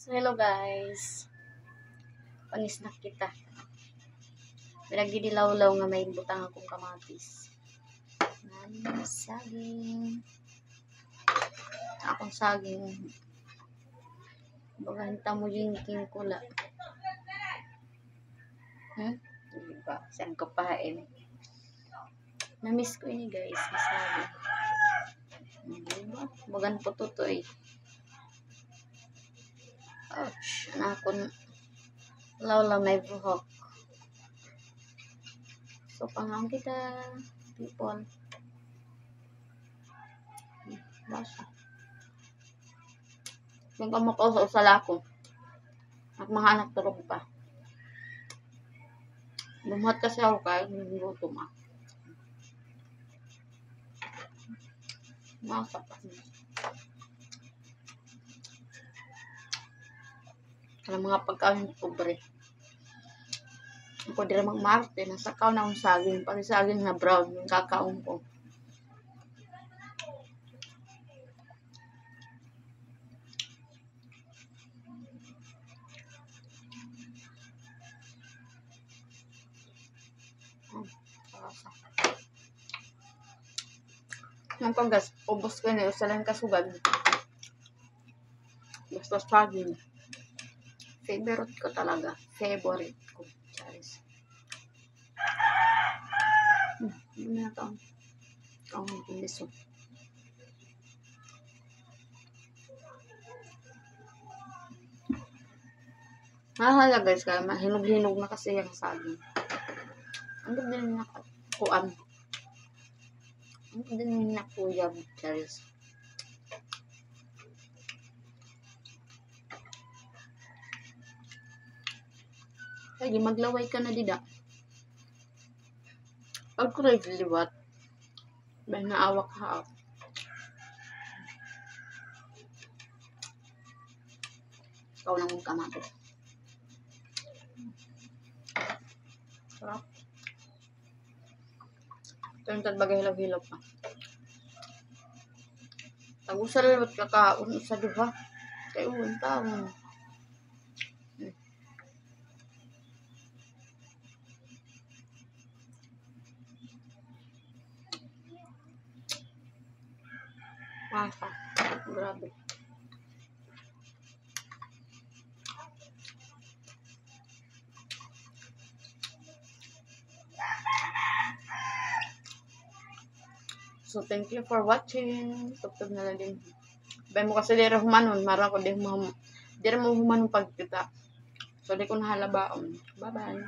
So, hello guys. Panis na kita. Pinagdidilaw-law nga may butang akong kamatis. Saging. Akong saging. Baganta mo yung kula. Diba? Saan ko pahain? Na-miss ko ini guys. Masabi. Diba? Bagan po tutoy. Ouch. Anakon. Law-law may buhok. So, pangang kita, people. Basta. Yung kamok ko sa usala ko. At mga anak tulog pa. Bumuhat kasi ako kahit gutom ah. Makasapat na. Kaya mga pagkain pobre. Ako din magmarte. Nasakaw na akong saging. Pag saging na brown, yung kakaon ko. Yung panggas, ubos ko na yung salang kasugad. Basta saging. Favorite ko talaga. Favorite ko. Charis. Hindi na ito. Ang pindiso. Mahala guys, kaya mahinog-hinog na kasi yung saging. Ang ganda din nakuan. Ang ganda din nakuyab. Charis. Lagi maglaway ka na dida. Pag ko rin liwat. Bah naawak ha. Ikaw lang mong kamatis. Sarap. Ito yung bagay hilaw-hilaw pa. Tag-usal liwat kakaon sa diba. Kaya uwan taon. Masa. Grabe. So, thank you for watching. Tugtog na lang din. Bay mo kasi dira humanon. Mara ko di mo humanon pagkita. So, di ko nahalabaon. Bye-bye.